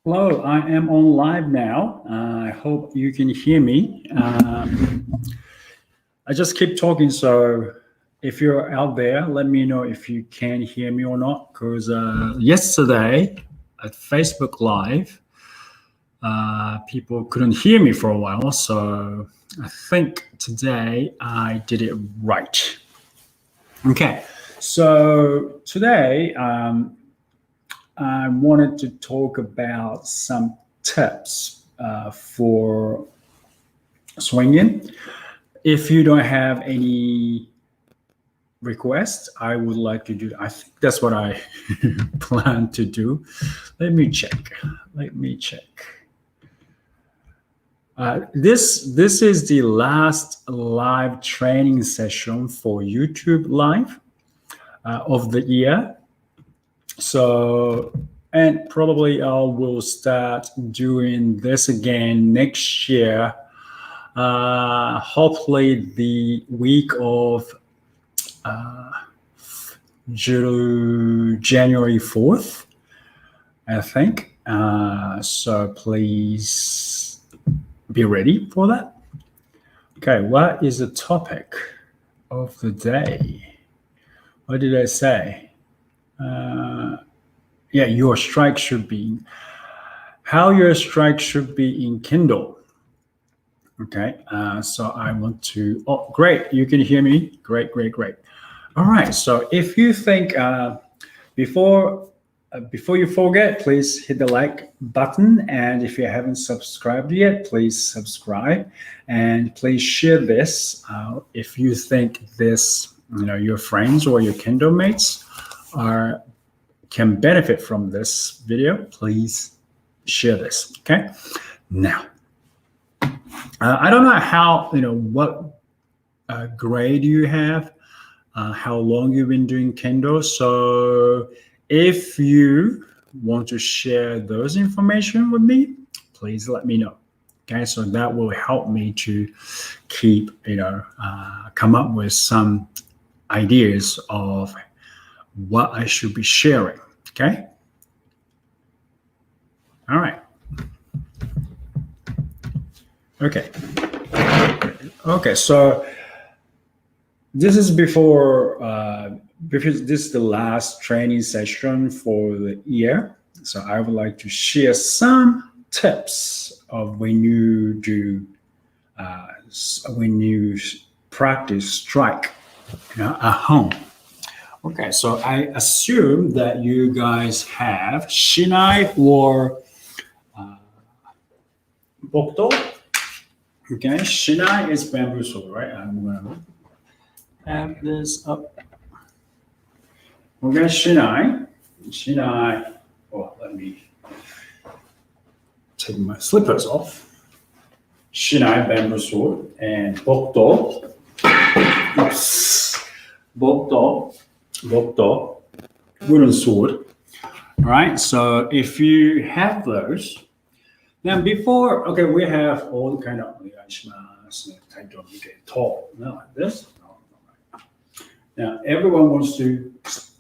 Hello, I am on live now. I hope you can hear me. I just keep talking, so if you're out there, let me know if you can hear me or not. Because yesterday at Facebook Live, people couldn't hear me for a while, so I think today I did it right. Okay, so today I wanted to talk about some tips for swinging. If you don't have any requests, I would like to do. I think that's what I plan to do. Let me check. This is the last live training session for YouTube Live of the year. So, and probably I will start doing this again next year. Hopefully the week of January 4th, I think. So please be ready for that. Okay, what is the topic of the day? What did I say? Your strike should be how your strike should be in Kendo. Okay, so I want to. Oh, great! You can hear me. Great. All right. So if you think before you forget, please hit the like button, and if you haven't subscribed yet, please subscribe, and please share this if you think this, your friends or your Kendo mates can benefit from this video. Please share this. Okay. Now, I don't know how what grade you have, how long you've been doing Kendo. So if you want to share those information with me, please let me know. Okay, so that will help me to keep come up with some ideas of what I should be sharing. Okay. All right. Okay. So this is before this is the last training session for the year. So I would like to share some tips of when you practice strike at home. Okay, so I assume that you guys have shinai or bokdo. Okay, shinai is bamboo sword, right? I'm gonna have this up. Okay, shinai. Oh, let me take my slippers off. Shinai bamboo sword and bokdo. Bokdo, wooden sword. All right, so if you have those, then before, okay, we have all kind of tall. No, like this. No. Now everyone wants to.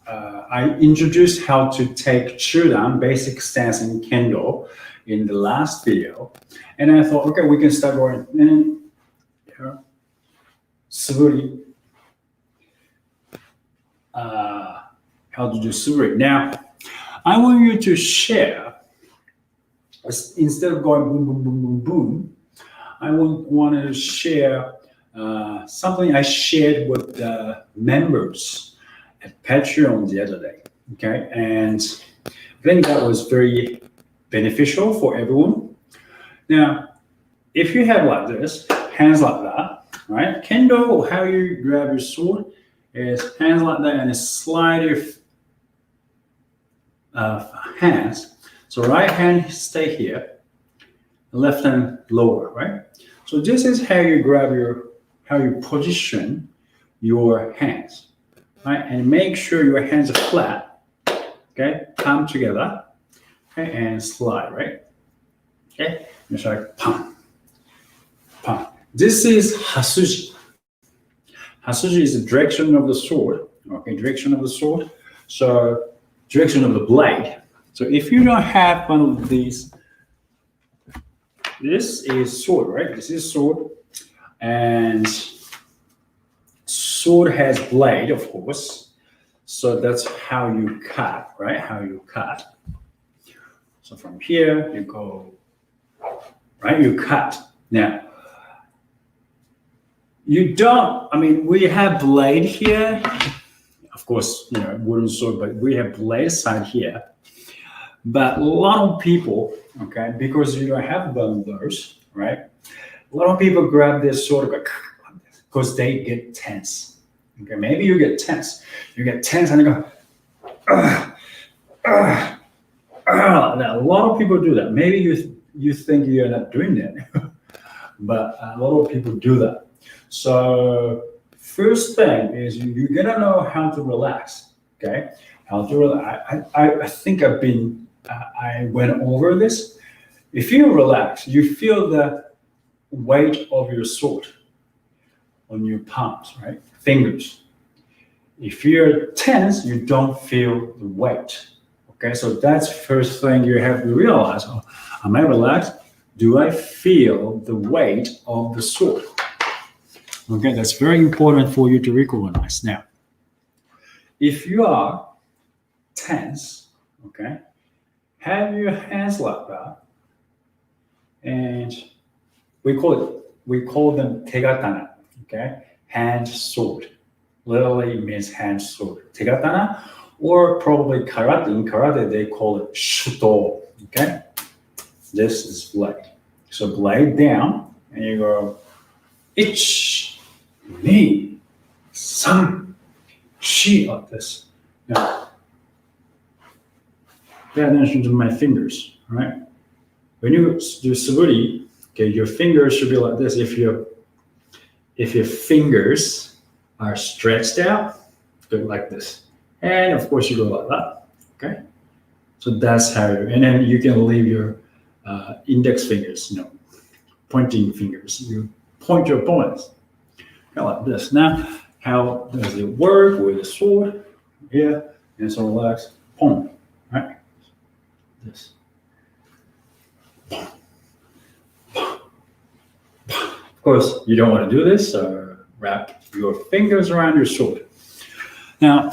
I introduced how to take chudan, basic stance in Kendo, in the last video, and I thought, okay, we can start going and suburi. How to do suburi. Now, I want you to share. Instead of going boom, boom, boom, boom, boom, I want to share something I shared with the members at Patreon the other day. Okay, and I think that was very beneficial for everyone. Now, if you have like this, hands like that, right? Kendo, how you grab your sword is hands like that and a slide your hands. So right hand stay here, left hand lower, right? So this is how you how you position your hands, right? And make sure your hands are flat, okay? Palm together, okay? And slide, right? Okay? Just like palm. This is hasuji. Hasuji is the direction of the sword, okay? Direction of the sword. So direction of the blade. So if you don't have one of these This is sword, right? This is sword, and sword has blade, of course. So that's how you cut, right? How you cut. So from here you go, right? You cut. Now, you don't. I mean, we have blade here. Of course, wooden sword, but we have blade side here. But a lot of people, okay, because you don't have one of those, right? A lot of people grab this sword because they get tense. Okay, maybe you get tense. You get tense and you go, Now, a lot of people do that. Maybe you think you're not doing that, but a lot of people do that. So first thing is you're gonna know how to relax. Okay, how to relax. I think I went over this. If you relax, you feel the weight of your sword on your palms, right? Fingers. If you're tense, you don't feel the weight. Okay, so that's first thing you have to realize. Oh, am I relaxed? Do I feel the weight of the sword? Okay, that's very important for you to recognize. Now, if you are tense, okay, have your hands like that, and we call them tegatana, okay, hand sword. Literally means hand sword. Tegatana, or probably karate. In karate, they call it shuto, okay. This is blade. So blade down, and you go, ich, ni, san, shi, like this. Now, pay attention to my fingers, right? When you do suburi, okay, your fingers should be like this. If your fingers are stretched out, go like this. And of course you go like that, okay? So that's how you, and then you can leave your index fingers, pointing fingers. You point your opponents, like this. Now, how does it work with the sword? Yeah, and so relax, point, right? This. Of course, you don't want to do this, so wrap your fingers around your sword. Now,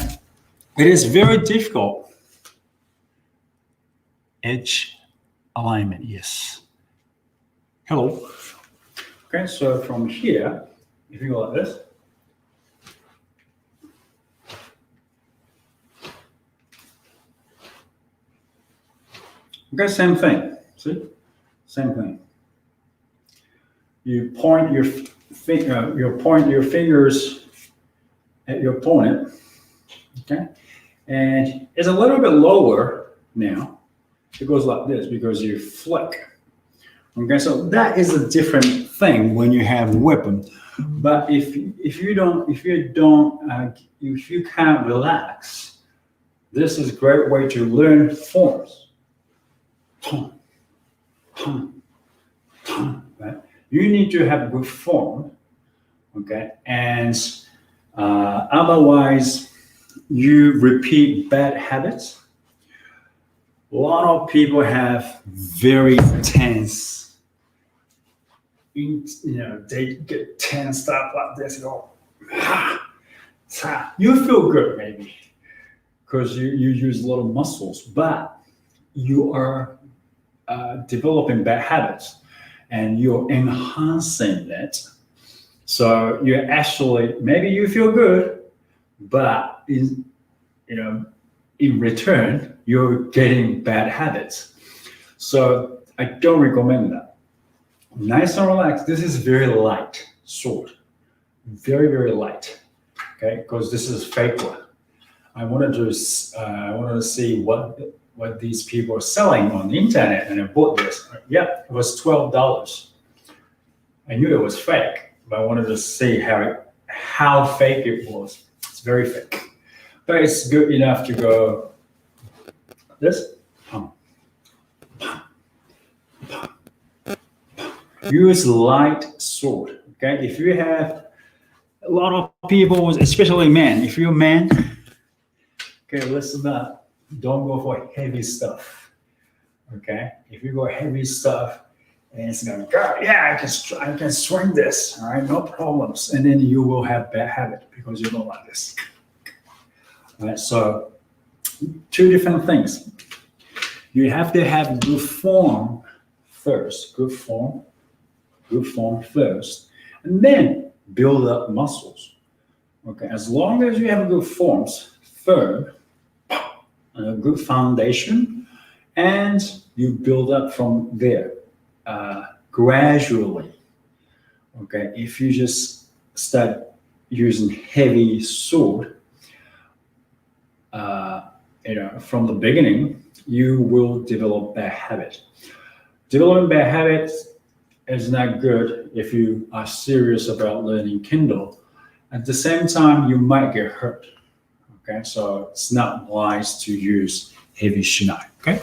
it is very difficult. Edge alignment, yes. Hello. Okay, so from here, if you go like this, okay, same thing. See, same thing. You point your fingers at your opponent, okay, and it's a little bit lower now. It goes like this because you flick. Okay, so that is a different thing when you have a weapon. But if you can't relax, this is a great way to learn forms. Right? You need to have a good form, okay, and otherwise you repeat bad habits. A lot of people have very tense, they get tensed up like this, you feel good maybe because you use a lot of muscles, but you are developing bad habits and you're enhancing it. So you actually, maybe you feel good, but in return, you're getting bad habits. So I don't recommend that. Nice and relaxed. This is very light sword. Very, very light. Okay, because this is fake one. I wanted to see what these people are selling on the internet, and I bought this. Yeah, it was $12. I knew it was fake, but I wanted to see how fake it was. It's very fake. But it's good enough to go this. Use light sword. Okay, if you have a lot of people, especially men, if you're a man, okay, listen up. Don't go for heavy stuff. Okay, if you go heavy stuff And it's going to go, yeah, I can swing this, all right, no problems. And then you will have bad habit because you don't like this. All right, so two different things. You have to have good form first, good form first, and then build up muscles. Okay, as long as you have good forms, firm, a good foundation, and you build up from there gradually. Okay, if you just start using heavy sword, from the beginning, you will develop bad habit. Developing bad habits is not good if you are serious about learning Kendo. At the same time, you might get hurt. Okay, so it's not wise to use heavy shinai. Okay.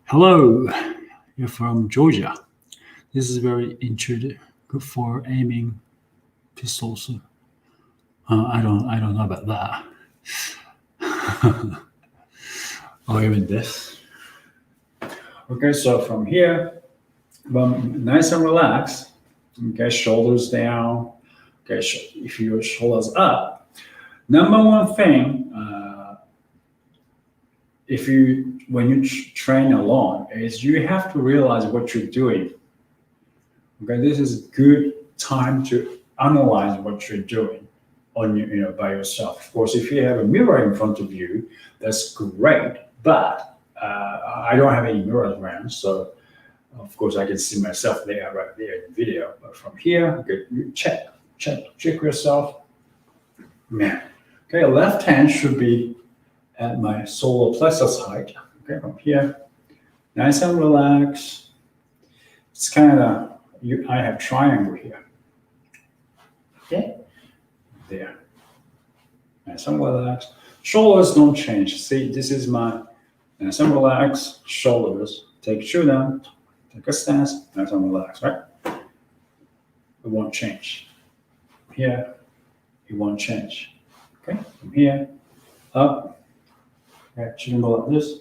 Hello, you're from Georgia. This is very intuitive, good for aiming pistols. I don't know about that. Or even this. Okay, so from here, nice and relaxed. Okay, shoulders down. Okay, if your shoulders up. Number one thing, when you train alone, is you have to realize what you're doing. Okay, this is a good time to analyze what you're doing on by yourself. Of course, if you have a mirror in front of you, that's great. But I don't have any mirrors around, so of course I can see myself there, right there in the video. But from here, okay, you check yourself. Man, okay, left hand should be at my solar plexus height. Okay, from here, nice and relaxed. It's kind of I have triangle here. Okay, there. Nice and relaxed. Shoulders don't change. See, this is my nice and relaxed shoulders. Take shoe down. Take a stance. Nice and relaxed, right? It won't change. Here, it won't change. Okay, from here, up. Okay, chin go like this.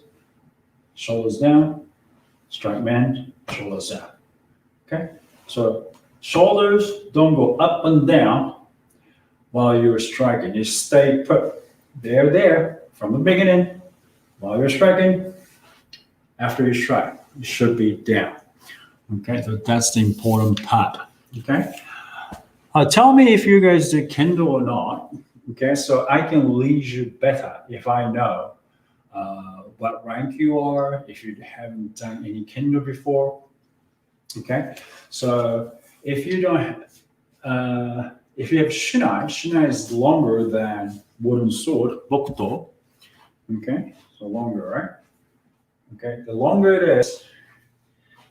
Shoulders down. Strike bend. Shoulders down. Okay, so shoulders don't go up and down while you're striking. You stay put there from the beginning while you're striking. After you strike, it should be down. Okay, so that's the important part. Okay, tell me if you guys do Kendo or not. Okay, so I can lead you better if I know what rank you are, if you haven't done any Kendo before. Okay, so if you don't if you have shinai is longer than wooden sword, bokuto. Okay, so longer, right? Okay, the longer it is,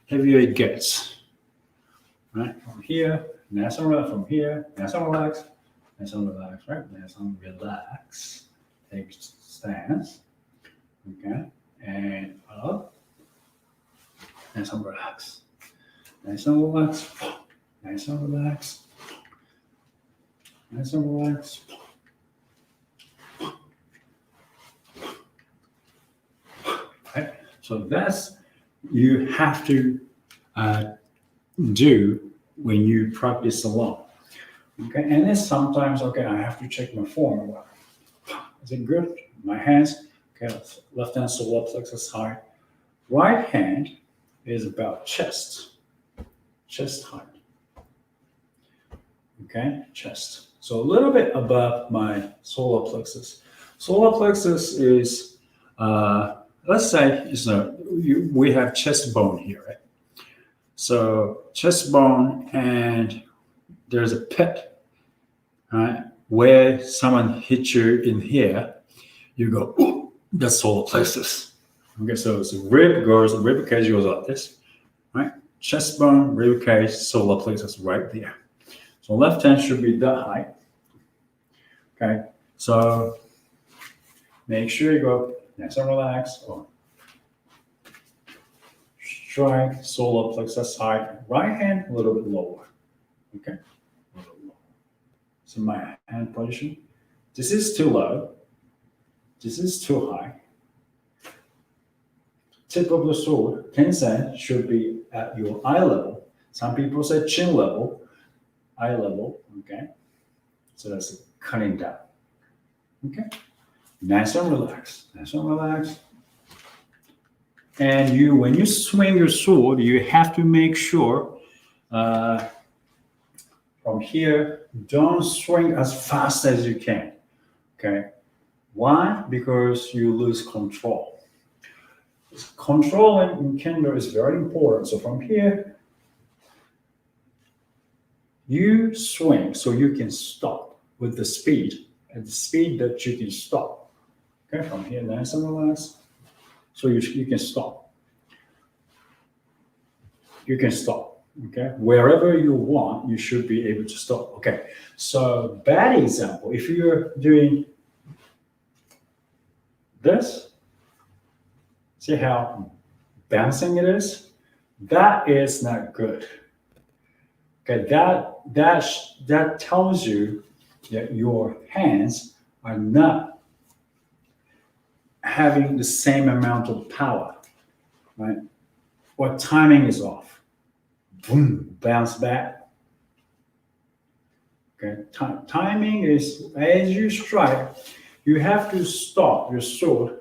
heavier it gets. Right, from here, nice and relax, from here, nice and relax, right? Nice and relax. Take stance. Okay, and up, nice and relax. Nice and relax, nice and relax, nice and relax. Right? So that's you have to do when you practice alone. Okay, and then sometimes, okay, I have to check my form. Is it good? My hands, okay, left hand solar plexus high. Right hand is about chest height. Okay, chest. So a little bit above my solar plexus. Solar plexus is, let's say, we have chest bone here, right? So chest bone, and there's a pit, right? Where someone hits you in here, you go, ooh, that's solar plexus. Okay, so it's rib cage goes like this, right? Chest bone, rib cage, solar plexus right there. So left hand should be that height. Okay, so make sure you go nice and relaxed. Strike, solar plexus height. Right hand a little bit lower. Okay, a little lower. So my hand position. This is too low. This is too high. Tip of the sword, kensei, should be at your eye level. Some people say chin level, eye level, okay? So that's cutting down, okay? Nice and relaxed, nice and relaxed. And when you swing your sword, you have to make sure from here, don't swing as fast as you can, okay? Why? Because you lose control. Controlling in Kendo is very important. So from here, you swing so you can stop with the speed, at the speed that you can stop. Okay, from here, nice and relaxed. So you can stop. You can stop, okay? Wherever you want, you should be able to stop. Okay, so bad example, if you're doing this, see how bouncing it is? That is not good. Okay, that tells you that your hands are not having the same amount of power, right? Or timing is off. Boom, bounce back. Okay, timing is as you strike, you have to stop your sword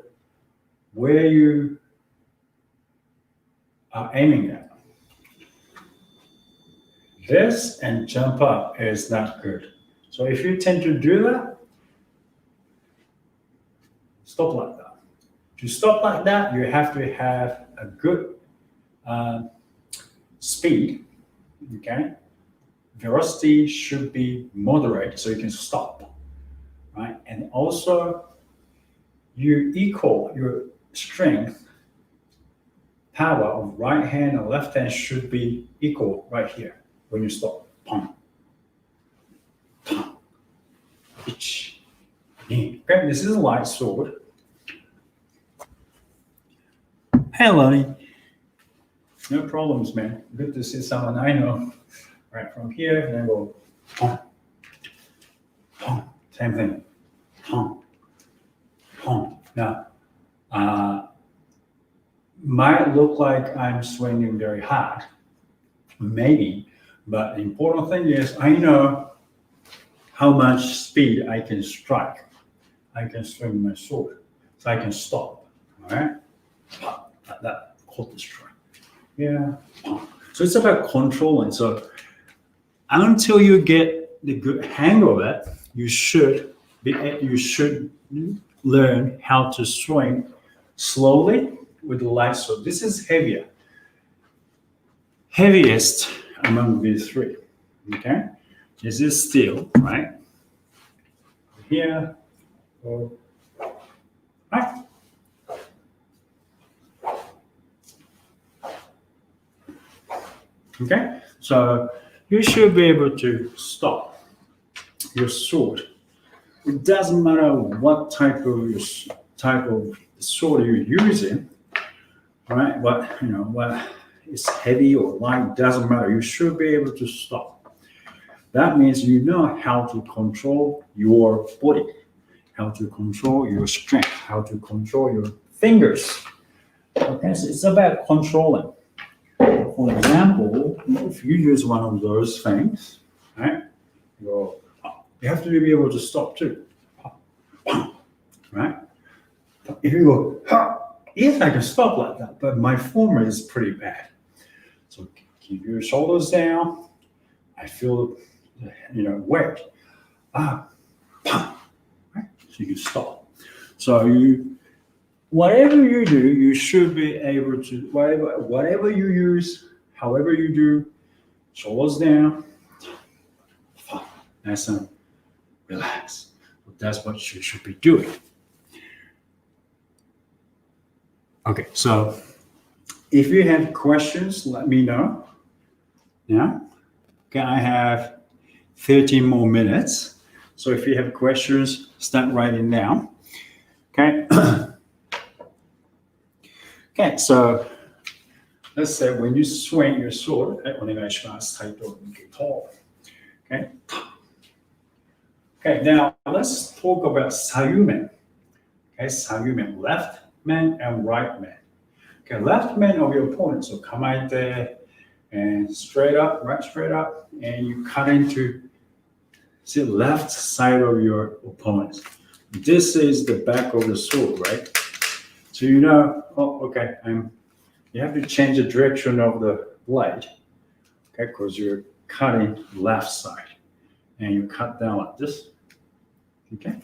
where you are aiming at. This and jump up is not good. So if you tend to do that, stop like that. To stop like that, you have to have a good speed, okay? Velocity should be moderate so you can stop, right? And also, you equal your strength, power of right hand and left hand should be equal right here when you stop. Pum, pum, ich, ni. Okay, this is a light sword. Hey, Lonnie. No problems, man. Good to see someone I know. Right from here, and then go, pum, pum. Same thing. Pum, pum. Now, might look like I'm swinging very hard, maybe, but the important thing is I know how much speed I can strike. I can swing my sword, so I can stop. All right, like that. Hold the strike. Yeah. So it's about controlling. So until you get the good hang of it, you should learn how to swing slowly with the light sword. This is heaviest among these three. Okay, this is steel, right? Here, right. Okay, so you should be able to stop your sword. It doesn't matter what type of sword you're using, right? What is heavy or light, doesn't matter. You should be able to stop. That means you know how to control your body, how to control your strength, how to control your fingers. Okay, so it's about controlling. For example, if you use one of those things, right, you have to be able to stop too, right? If you go, yes, I can stop like that, but my form is pretty bad. So keep your shoulders down. I feel, weight. Right? So you can stop. So whatever you do, you should be able to, whatever you use, however you do, shoulders down, nice and relax. That's what you should be doing. Okay, so if you have questions, let me know. Yeah, okay, I have 13 more minutes. So if you have questions, start writing down. Okay. Okay, so let's say when you swing your sword, okay. Okay, now let's talk about sayumen. Okay, sayumen, left man and right man. Okay, left man of your opponent, so kamaete, and straight up, right straight up, and you cut into the left side of your opponent. This is the back of the sword, right? So you know, oh, okay, you have to change the direction of the blade, okay, because you're cutting left side, and you cut down like this, okay?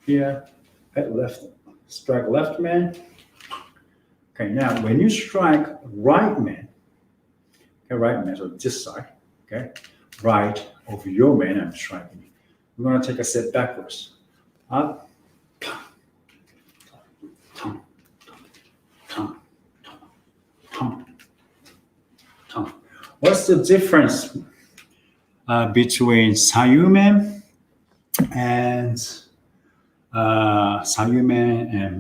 Here, hit left, strike left man. Okay, now when you strike right man, okay, right man, so this side, okay, right of your man, I'm striking. We're gonna take a step backwards. Up, tongue, tongue, tongue, tongue. What's the difference between Sayumen and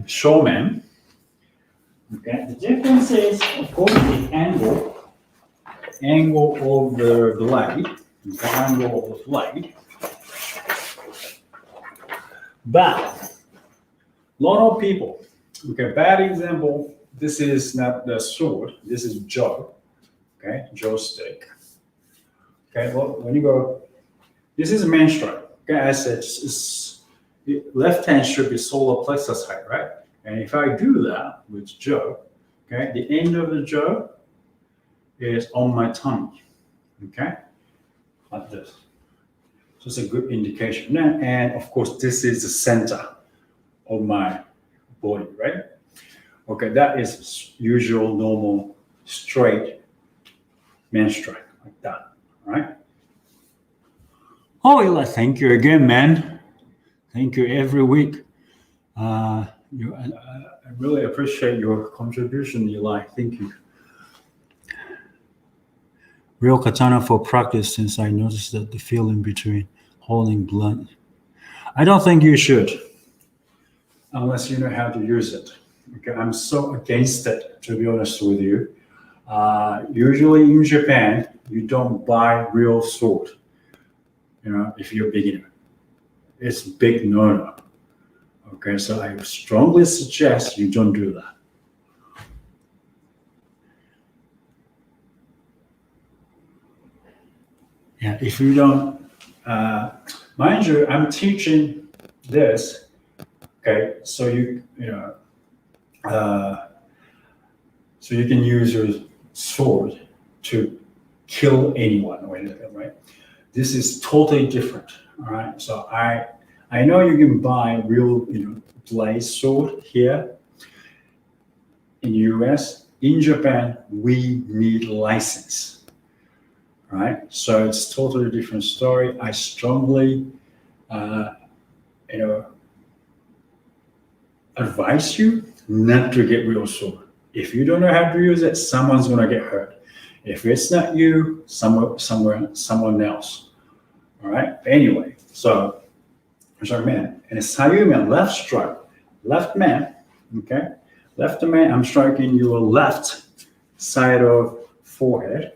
Shomen? Okay, the difference is, of course, the angle of the blade, the angle of the blade. But a lot of people, okay, bad example, this is not the sword, this is jaw, okay, joystick. Okay, well, when you go, this is a main strike. Okay, I said left hand should be solar plexus height, right? And if I do that with jaw, okay, the end of the jaw is on my tummy, okay, like this. So it's a good indication. And of course, this is the center of my body, right? Okay, that is usual, normal, straight man strike, like that, right? Oh, Eli, thank you again, man. Thank you every week. I really appreciate your contribution, Eli. Thank you. Real katana for practice, since I noticed that the feeling between holding blunt. I don't think you should, unless you know how to use it. Okay, I'm so against it, to be honest with you. Usually in Japan, you don't buy real sword. You know, if you're a beginner, it's big no-no. Okay, so I strongly suggest you don't do that. Yeah, if you don't, mind you, I'm teaching this. Okay, so so you can use your sword to kill anyone or anything, right? This is totally different. All right, so I know you can buy real, blade sword here in the US. In Japan, we need license. Right, so it's totally different story. I strongly, advise you not to get real sword. If you don't know how to use it, someone's gonna get hurt. If it's not you, someone else. All right. Anyway, so man, and it's Sayuman left strike, left man. Okay, left man. I'm striking your left side of forehead.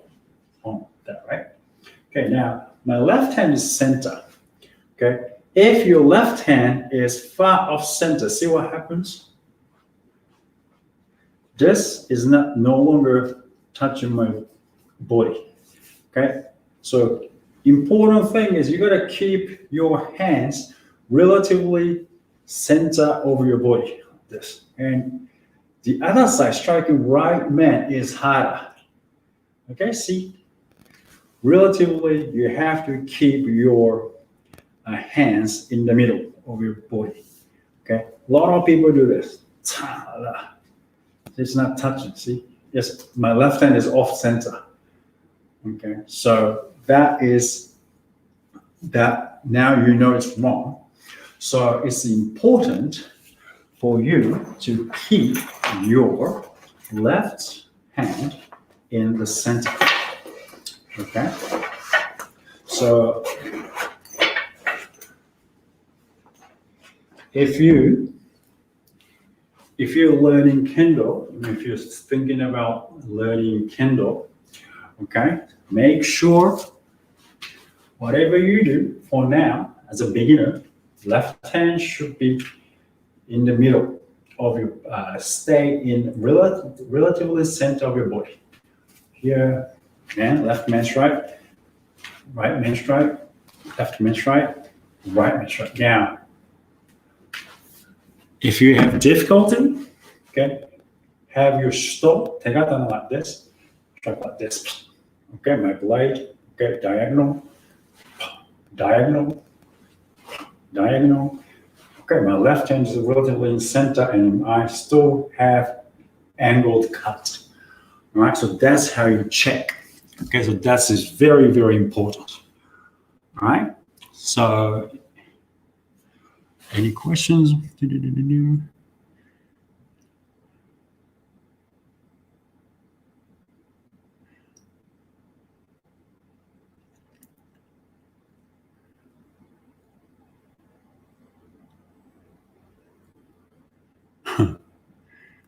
On that, right? Okay, now my left hand is center. Okay, if your left hand is far off center, see what happens? This is no longer touching my body. Okay, so important thing is you gotta keep your hands relatively center over your body. This and the other side, striking right man is harder. Okay, see. Relatively, you have to keep your hands in the middle of your body. Okay, a lot of people do this. It's not touching. See, yes, my left hand is off center. Okay, so that is that. Now you know it's wrong. So it's important for you to keep your left hand in the center. Okay, so if you're learning Kendo, if you're thinking about learning Kendo, okay, make sure whatever you do for now as a beginner, left hand should be in the middle of your, stay in relatively center of your body. Here, Man, left man strike, right man strike, left man strike, right man strike. Now, if you have difficulty, okay, have your shito, tegatana like this, strike like this. Okay, my blade, okay, diagonal, diagonal, diagonal. Okay, my left hand is relatively in center and I still have angled cut. All right, so that's how you check. Okay, so that is very, very important. All right, so any questions?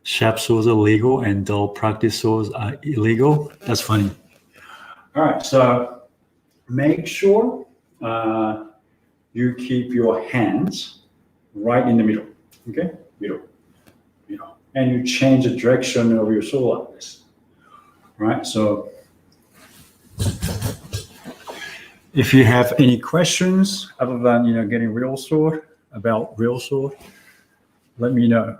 Sharp swords are legal and dull practice swords are illegal. That's funny. All right, so make sure you keep your hands right in the middle. Okay, middle, middle, and you change the direction of your sword like this. All right, so if you have any questions other than getting real sword about real sword, let me know.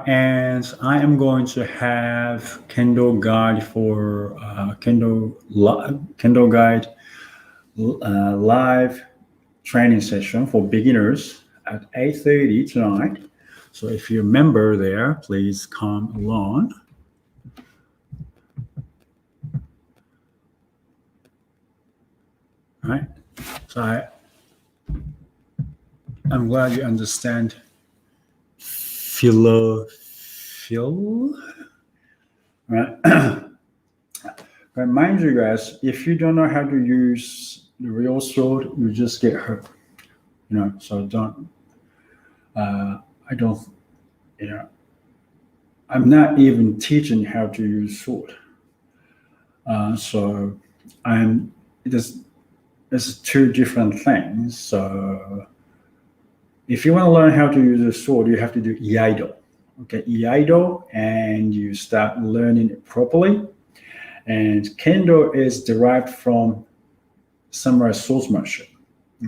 And I am going to have Kendo Guide for Kendo Guide Live Training session for beginners at 8:30 tonight. So if you're a member there, please come along. All right. So I'm glad you understand right? Remind you guys, if you don't know how to use the real sword, you just get hurt. So don't. I'm not even teaching how to use sword. So it's two different things. So if you want to learn how to use a sword, you have to do iaido. Okay, iaido, and you start learning it properly. And kendo is derived from samurai swordsmanship.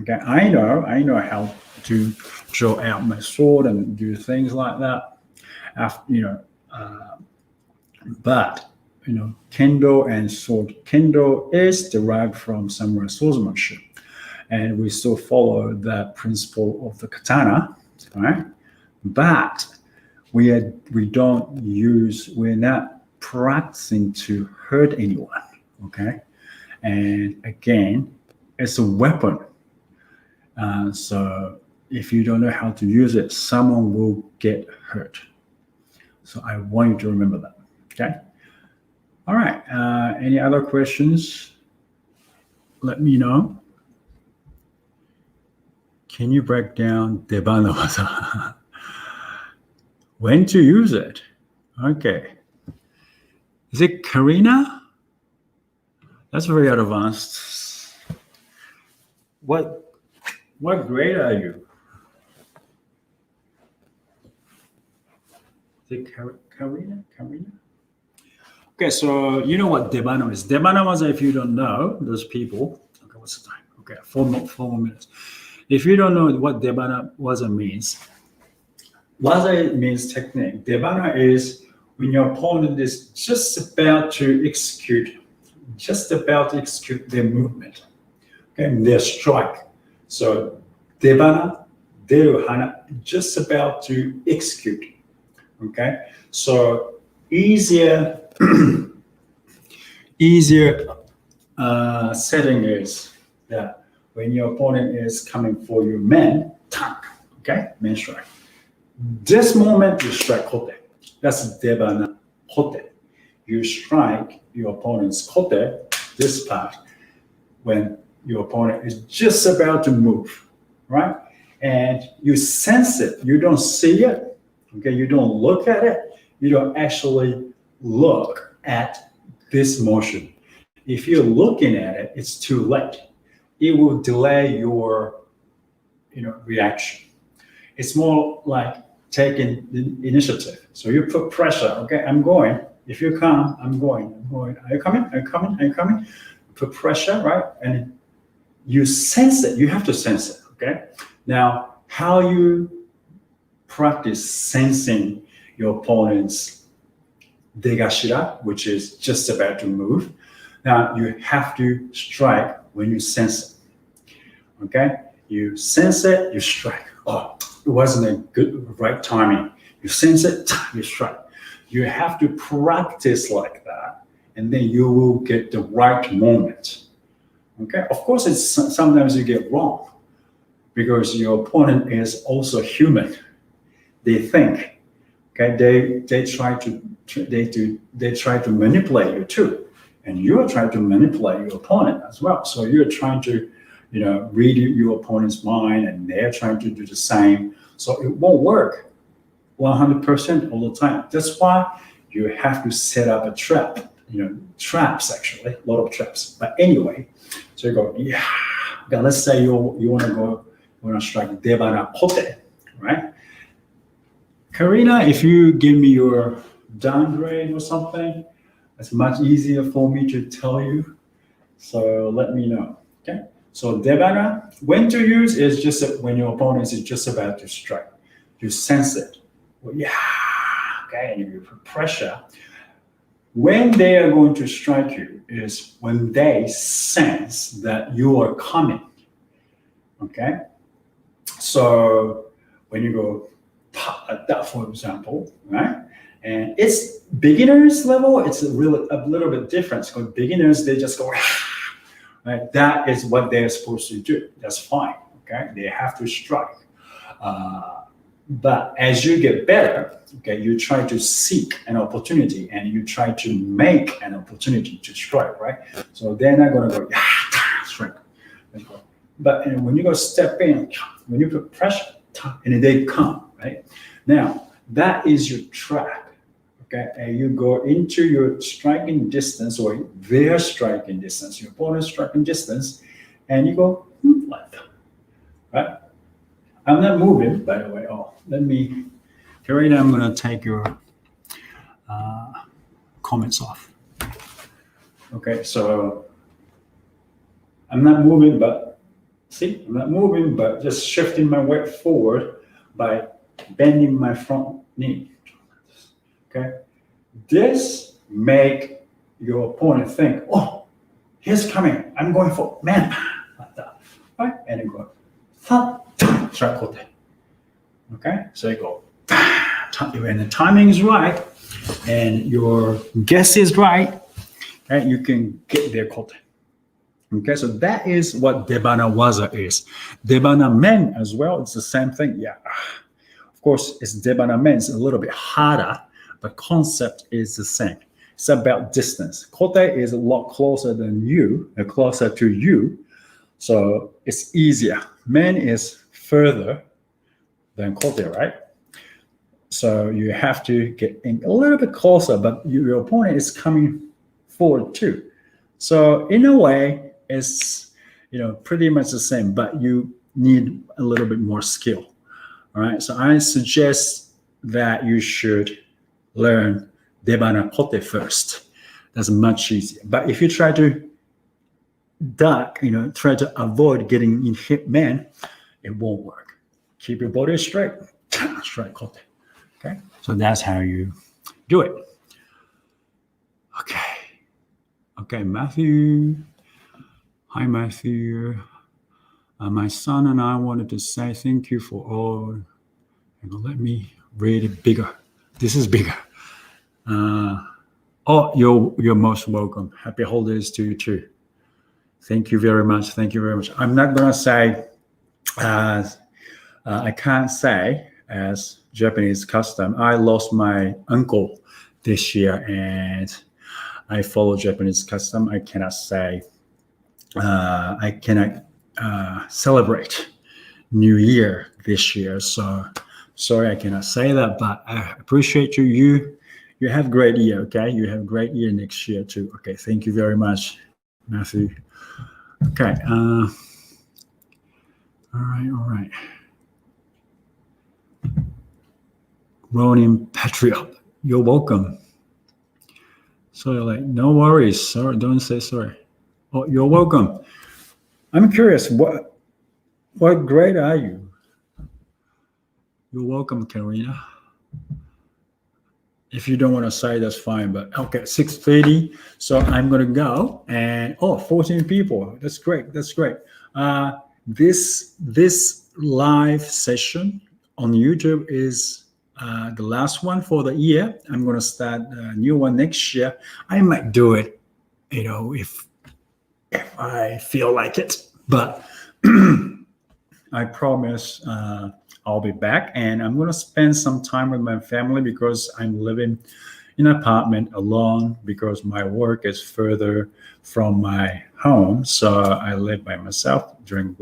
Okay, I know how to draw out my sword and do things like that. But kendo and sword. Kendo is derived from samurai swordsmanship. And we still follow the principle of the katana, right? But we're not practicing to hurt anyone, okay? And again, it's a weapon. So if you don't know how to use it, someone will get hurt. So I want you to remember that, okay? All right, any other questions? Let me know. Can you break down debana waza? When to use it? Okay. Is it Karina? That's very advanced. What grade are you? Is it Karina? Okay, so you know what debana is. Debana waza, if you don't know, those people. Okay, what's the time? Okay, 4 more minutes. If you don't know what debana waza means, waza means technique. Debana is when your opponent is just about to execute their movement, okay, their strike. So debana, deru hana, just about to execute. Okay, so easier setting is that when your opponent is coming for your man, tank, okay, man strike. This moment you strike kote. That's debana kote. You strike your opponent's kote, this part, when your opponent is just about to move, right? And you sense it. You don't see it, okay? You don't look at it. You don't actually look at this motion. If you're looking at it, it's too late. It will delay your reaction. It's more like taking the initiative. So you put pressure. Okay, I'm going. If you come, I'm going. I'm going. Are you coming? Are you coming? Are you coming? Put pressure, right? And you sense it. You have to sense it. Okay. Now, how you practice sensing your opponent's degashira, which is just about to move. Now you have to strike when you sense it. Okay, you sense it, you strike. Oh, it wasn't a good right timing. You sense it, you strike. You have to practice like that, and then you will get the right moment. Okay, of course, it's sometimes you get wrong because your opponent is also human. They think. Okay, they try to manipulate you too, and you are trying to manipulate your opponent as well. So you're trying to, read your opponent's mind, and they're trying to do the same. So it won't work 100% all the time. That's why you have to set up a trap. Traps actually, a lot of traps. But anyway, so you go, yeah. Okay, let's say you want to strike debana kote, right? Karina, if you give me your downgrade or something, it's much easier for me to tell you. So let me know. Okay. So debana, when to use is just when your opponent is just about to strike. You sense it. Well, yeah. Okay. And you put pressure. When they are going to strike you is when they sense that you are coming. Okay. So when you go like that, for example, right? And it's beginners level, it's a little bit different because beginners, they just go, right? That is what they're supposed to do. That's fine, okay? They have to strike. But as you get better, okay, you try to seek an opportunity and you try to make an opportunity to strike, right? So they're not going to go, strike. But when you go step in, when you put pressure, and they come, right? Now, that is your trap, okay? And you go into your striking distance or their striking distance, your opponent's striking distance, and you go like that, right? I'm not moving, by the way. Oh, Karina, I'm going to take your comments off. Okay, so I'm not moving, but see, I'm not moving, but just shifting my weight forward by bending my front knee. Okay, this make your opponent think, oh, he's coming. I'm going for man, like that, right? And you go, strike kote. Okay, so you go, when the timing is right and your guess is right, okay, you can get their kote. Okay, so that is what debana waza is. Debana men as well, it's the same thing. Yeah, of course, it's debana men. It's a little bit harder, but concept is the same. It's about distance. Kote is a lot closer than you, closer to you, so it's easier. Men is further than kote, right? So you have to get in a little bit closer, but your opponent is coming forward too. So in a way, it's pretty much the same, but you need a little bit more skill. All right. So I suggest that you should learn debana kote first. That's much easier. But if you try to duck, try to avoid getting in hit man, it won't work. Keep your body straight. Straight kote. Okay. So that's how you do it. Okay, Matthew. Hi, Matthew. My son and I wanted to say thank you for all. Let me read it bigger. This is bigger. You're most welcome. Happy holidays to you too. Thank you very much. Thank you very much. I'm not gonna say I can't say as Japanese custom. I lost my uncle this year, and I follow Japanese custom. I cannot say. I cannot celebrate New Year this year, so sorry I cannot say that. But I appreciate you. You have a great year. Okay, you have a great year next year too. Okay, thank you very much, Matthew. Okay. All right. Ronin Patriot, you're welcome. So you're like, no worries. Sorry, don't say sorry. Oh, you're welcome. I'm curious, what grade are you? You're welcome, Karina. If you don't want to say, that's fine. But okay, 6:30. So I'm gonna go, and 14 people. That's great. That's great. This live session on YouTube is the last one for the year. I'm gonna start a new one next year. I might do it, if I feel like it. But I promise I'll be back, and I'm gonna spend some time with my family because I'm living in an apartment alone because my work is further from my home. So I live by myself during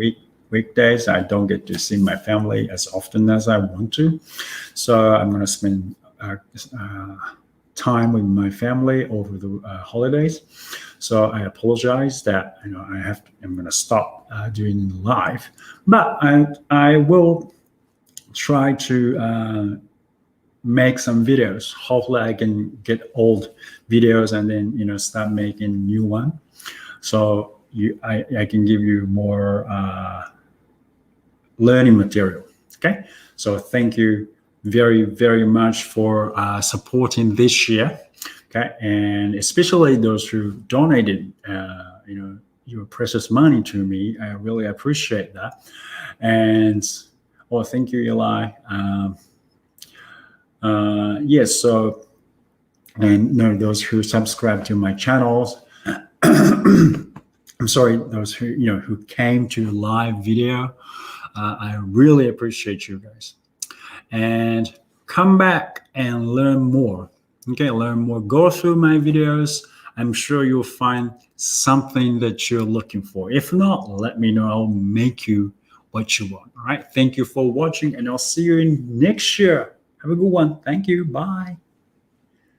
weekdays. I don't get to see my family as often as I want to. So I'm gonna spend time with my family over the holidays. So I apologize that I'm going to stop doing live, but I will try to make some videos. Hopefully, I can get old videos and then start making new one. So I can give you more learning material. Okay. So thank you very, very much for supporting this year. Okay, and especially those who donated, your precious money to me. I really appreciate that. And thank you, Eli. Yes. So, and those who subscribe to my channels. I'm sorry, those who came to the live video. I really appreciate you guys. And come back and learn more. Okay, learn more. Go through my videos. I'm sure you'll find something that you're looking for. If not, let me know. I'll make you what you want. All right. Thank you for watching, and I'll see you in next year. Have a good one. Thank you. Bye.